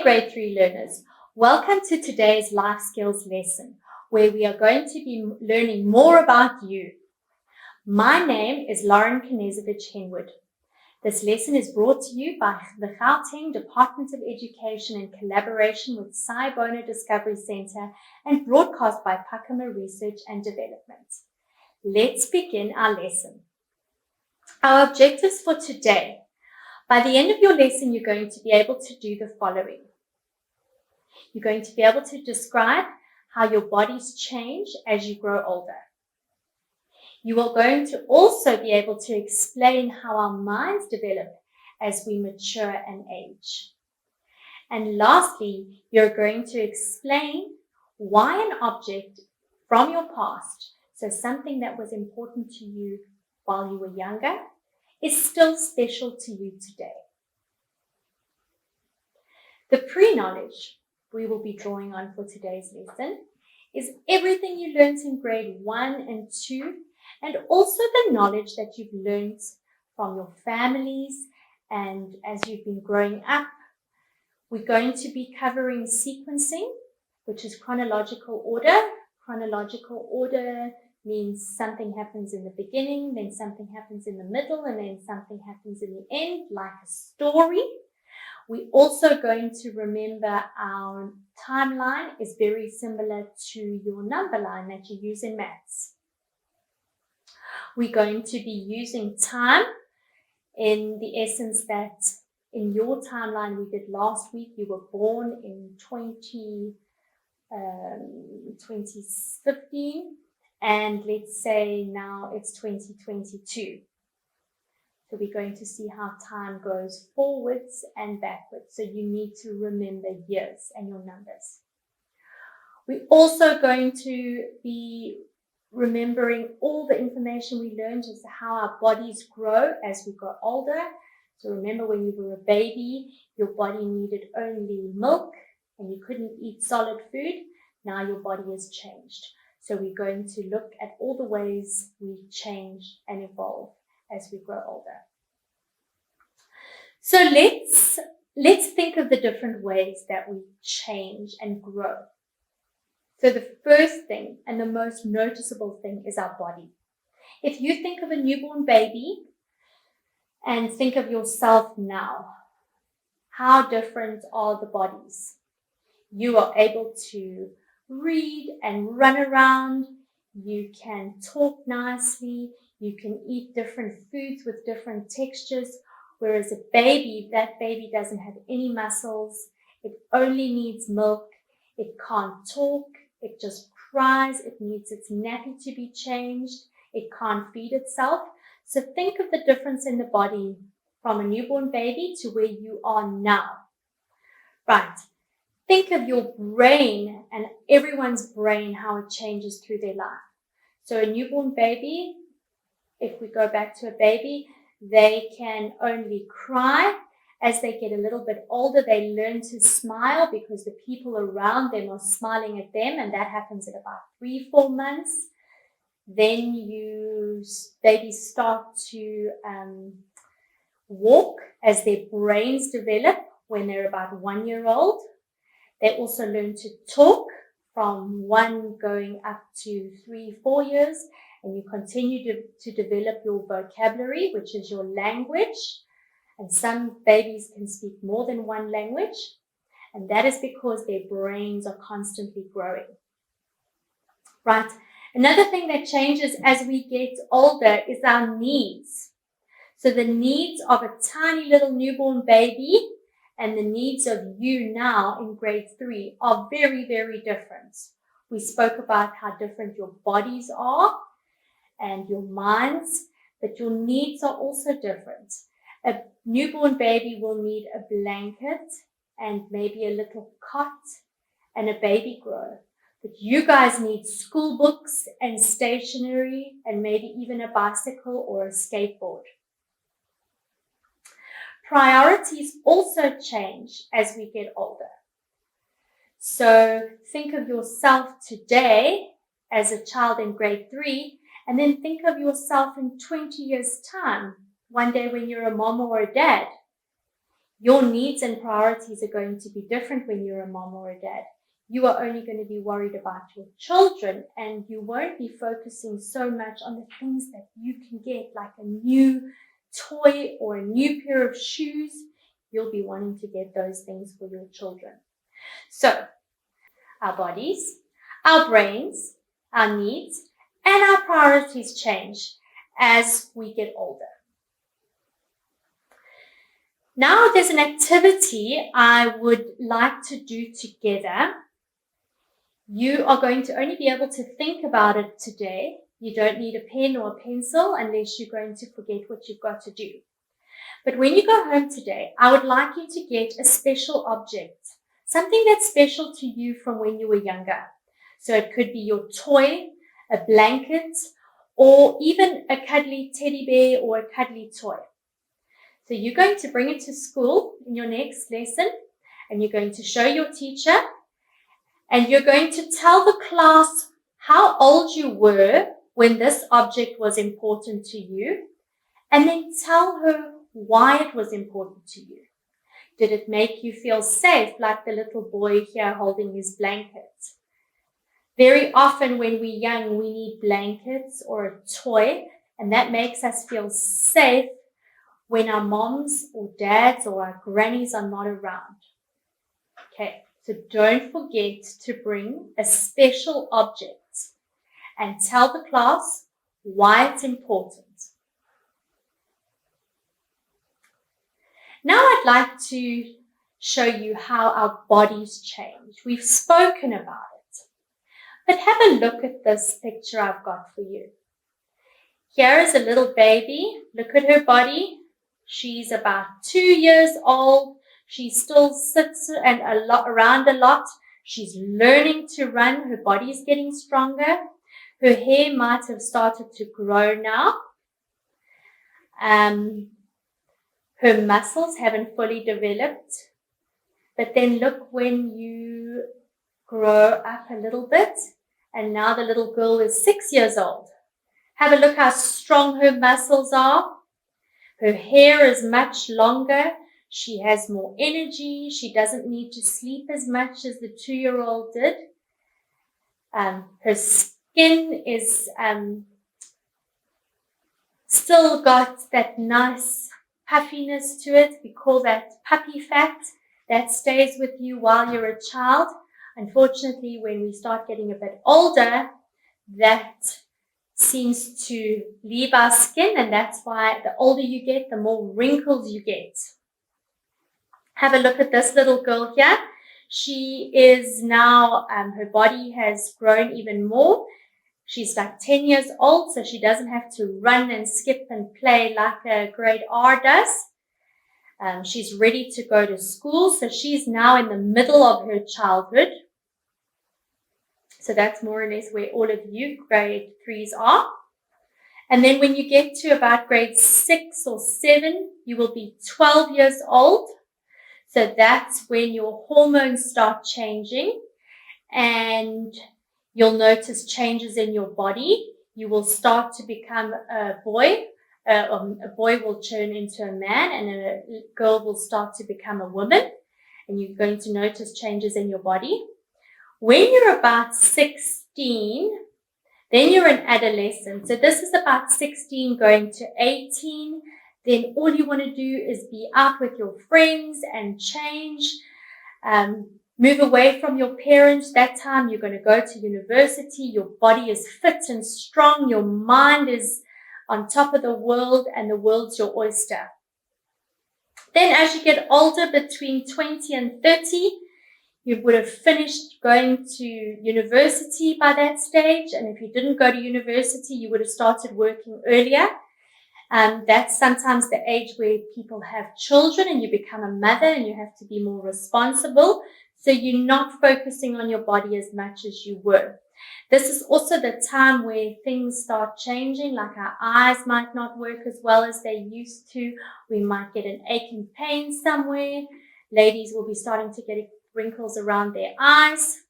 grade 3 learners, welcome to today's life skills lesson, where we are going to be learning more about you. My name is Lauren Knezovich-Henwood. This lesson is brought to you by the Gauteng Department of Education in collaboration with Sci-Bono Discovery Centre and broadcast by Pakama Research and Development. Let's begin our lesson. Our objectives for today. By the end of your lesson, you're going to be able to do the following. You're going to be able to describe how your bodies change as you grow older. You are going to also be able to explain how our minds develop as we mature and age. And lastly, you're going to explain why an object from your past, so something that was important to you while you were younger, is still special to you today. The pre-knowledge we will be drawing on for today's lesson is everything you learned in grade 1 and 2, and also the knowledge that you've learned from your families and as you've been growing up. We're going to be covering sequencing, which is chronological order. Chronological order means something happens in the beginning, then something happens in the middle, and then something happens in the end, like a story. We're also going to remember our timeline is very similar to your number line that you use in maths. We're going to be using time in the essence that in your timeline we did last week, you were born in 2015. And let's say now it's 2022. So we're going to see how time goes forwards and backwards. So you need to remember years and your numbers. We're also going to be remembering all the information we learned as to how our bodies grow as we grow older. So remember when you were a baby, your body needed only milk and you couldn't eat solid food. Now your body has changed. So we're going to look at all the ways we change and evolve as we grow older. So let's think of the different ways that we change and grow. So the first thing and the most noticeable thing is our body. If you think of a newborn baby and think of yourself now, how different are the bodies? You are able to read and run around, you can talk nicely, you can eat different foods with different textures, whereas a baby, that baby doesn't have any muscles, it only needs milk, it can't talk, it just cries, it needs its nappy to be changed, it can't feed itself. So think of the difference in the body from a newborn baby to where you are now. Right. Think of your brain and everyone's brain, how it changes through their life. So a newborn baby, if we go back to a baby, they can only cry. As they get a little bit older, they learn to smile because the people around them are smiling at them, and that happens at about 3-4 months. Then babies start to walk as their brains develop when they're about 1 year old. They also learn to talk from 1 going up to 3-4 years, and you continue to develop your vocabulary, which is your language. And some babies can speak more than 1 language, and that is because their brains are constantly growing. Right. Another thing that changes as we get older is our needs. So the needs of a tiny little newborn baby and the needs of you now in grade 3 are very, very different. We spoke about how different your bodies are and your minds, but your needs are also different. A newborn baby will need a blanket and maybe a little cot and a baby grow. But you guys need school books and stationery and maybe even a bicycle or a skateboard. Priorities also change as we get older. So think of yourself today as a child in grade 3, and then think of yourself in 20 years' time, one day when you're a mom or a dad. Your needs and priorities are going to be different when you're a mom or a dad. You are only going to be worried about your children, and you won't be focusing so much on the things that you can get, like a new toy or a new pair of shoes. You'll be wanting to get those things for your children. So, our bodies, our brains, our needs, and our priorities change as we get older. Now there's an activity I would like to do together. You are going to only be able to think about it today. You don't need a pen or a pencil unless you're going to forget what you've got to do. But when you go home today, I would like you to get a special object, something that's special to you from when you were younger. So it could be your toy, a blanket, or even a cuddly teddy bear or a cuddly toy. So you're going to bring it to school in your next lesson, and you're going to show your teacher, and you're going to tell the class how old you were when this object was important to you, and then tell her why it was important to you. Did it make you feel safe, like the little boy here holding his blanket? Very often when we're young, we need blankets or a toy, and that makes us feel safe when our moms or dads or our grannies are not around. Okay, so don't forget to bring a special object and tell the class why it's important. Now I'd like to show you how our bodies change. We've spoken about it, but have a look at this picture I've got for you. Here is a little baby. Look at her body. She's about 2 years old. She still sits around a lot. She's learning to run. Her body is getting stronger. Her hair might have started to grow now. Her muscles haven't fully developed. But then look when you grow up a little bit, and now the little girl is 6 years old. Have a look how strong her muscles are. Her hair is much longer. She has more energy. She doesn't need to sleep as much as the 2-year-old did. Her skin is still got that nice puffiness to it. We call that puppy fat. That stays with you while you're a child. Unfortunately, when we start getting a bit older, that seems to leave our skin, and that's why the older you get, the more wrinkles you get. Have a look at this little girl here. She is now, her body has grown even more. She's like 10 years old, so she doesn't have to run and skip and play like a grade R does. She's ready to go to school, so she's now in the middle of her childhood. So that's more or less where all of you grade 3s are. And then when you get to about grade 6 or 7, you will be 12 years old. So that's when your hormones start changing, and you'll notice changes in your body. You will start to become a boy. A boy will turn into a man, and a girl will start to become a woman. And you're going to notice changes in your body. When you're about 16, then you're an adolescent. So this is about 16 going to 18. Then all you want to do is be out with your friends and change. Move away from your parents. That time you're going to go to university. Your body is fit and strong. Your mind is on top of the world, and the world's your oyster. Then as you get older, between 20 and 30, you would have finished going to university by that stage. And if you didn't go to university, you would have started working earlier. That's sometimes the age where people have children and you become a mother and you have to be more responsible. So you're not focusing on your body as much as you were. This is also the time where things start changing, like our eyes might not work as well as they used to. We might get an ache and pain somewhere. Ladies will be starting to get wrinkles around their eyes.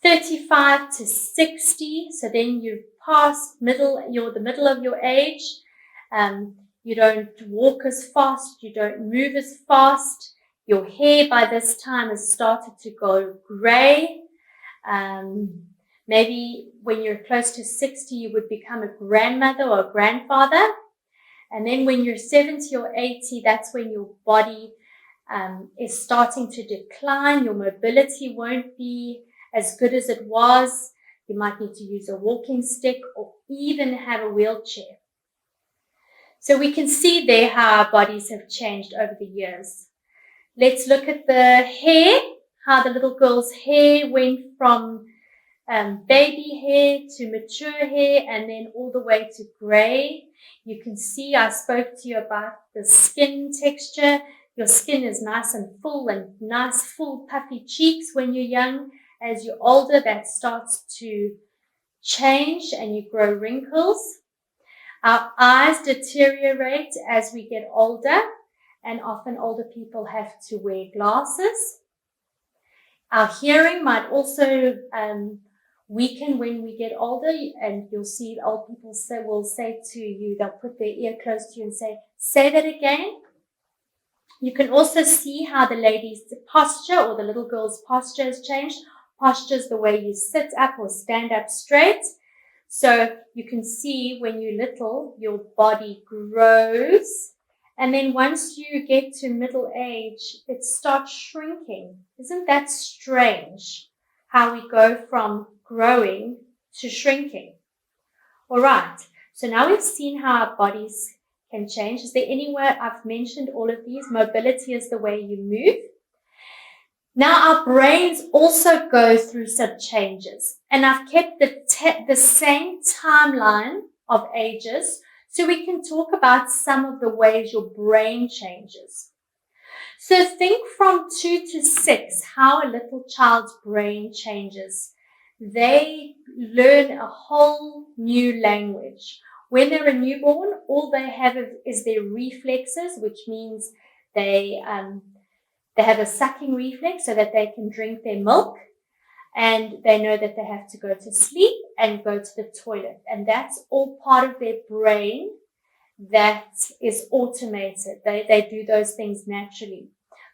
35 to 60, so then you're past you're the middle of your age. You don't walk as fast. You don't move as fast. Your hair by this time has started to go grey. Maybe when you're close to 60, you would become a grandmother or a grandfather. And then when you're 70 or 80, that's when your body is starting to decline. Your mobility won't be as good as it was. You might need to use a walking stick or even have a wheelchair. So we can see there how our bodies have changed over the years. Let's look at the hair, how the little girl's hair went from baby hair to mature hair and then all the way to grey. You can see I spoke to you about the skin texture. Your skin is nice and full and nice, full, puffy cheeks when you're young. As you're older, that starts to change and you grow wrinkles. Our eyes deteriorate as we get older, and often older people have to wear glasses. Our hearing might also weaken when we get older, and you'll see old people will say to you, they'll put their ear close to you and say that again. You can also see how the lady's posture or the little girl's posture has changed. Posture is the way you sit up or stand up straight. So you can see when you're little, your body grows. And then once you get to middle age, it starts shrinking. Isn't that strange? How we go from growing to shrinking. All right. So now we've seen how our bodies can change. Is there anywhere I've mentioned all of these? Mobility is the way you move. Now our brains also go through some changes, and I've kept the same timeline of ages so we can talk about some of the ways your brain changes. So think from 2 to 6, how a little child's brain changes. They learn a whole new language. When they're a newborn, all they have is their reflexes, which means they have a sucking reflex so that they can drink their milk, and they know that they have to go to sleep and go to the toilet. And that's all part of their brain that is automated. They do those things naturally.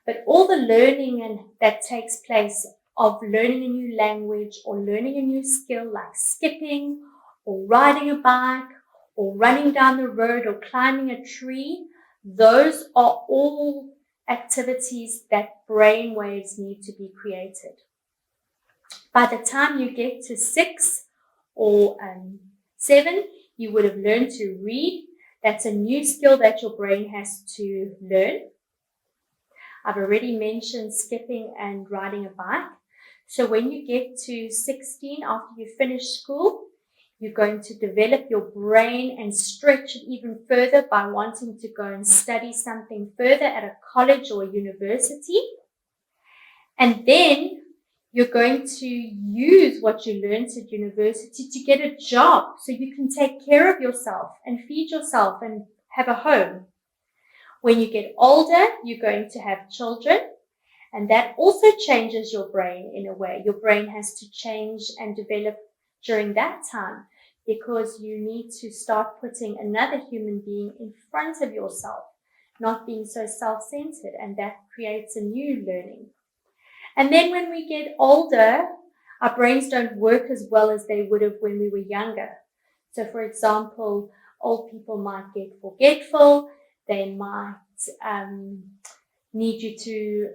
But all the learning that takes place of learning a new language or learning a new skill like skipping or riding a bike or running down the road or climbing a tree, those are all activities that brain waves need to be created. By the time you get to 6 or 7, you would have learned to read. That's a new skill that your brain has to learn. I've already mentioned skipping and riding a bike. So when you get to 16, after you finish school, you're going to develop your brain and stretch it even further by wanting to go and study something further at a college or a university. And then you're going to use what you learned at university to get a job so you can take care of yourself and feed yourself and have a home. When you get older, you're going to have children, and that also changes your brain in a way. Your brain has to change and develop during that time because you need to start putting another human being in front of yourself, not being so self-centered, and that creates a new learning. And then when we get older, our brains don't work as well as they would have when we were younger. So for example, old people might get forgetful. They might need you to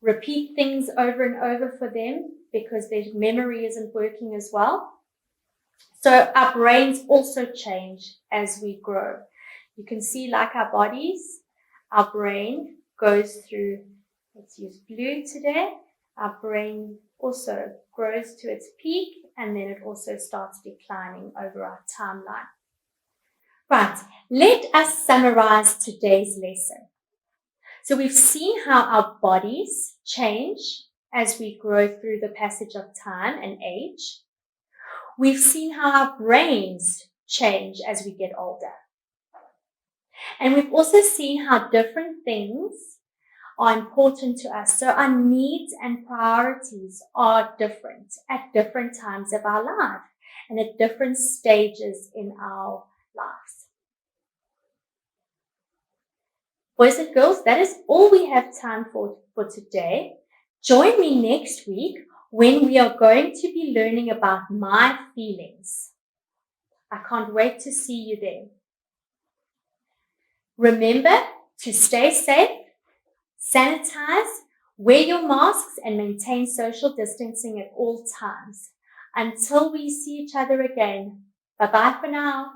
repeat things over and over for them because their memory isn't working as well. So our brains also change as we grow. You can see, like our bodies, our brain goes through, let's use blue today, our brain also grows to its peak and then it also starts declining over our timeline. Right, let us summarize today's lesson. So we've seen how our bodies change as we grow through the passage of time and age. We've seen how our brains change as we get older. And we've also seen how different things are important to us. So our needs and priorities are different at different times of our life and at different stages in our lives. Boys and girls, that is all we have time for today. Join me next week when we are going to be learning about my feelings. I can't wait to see you there. Remember to stay safe, sanitize, wear your masks, and maintain social distancing at all times. Until we see each other again, bye-bye for now.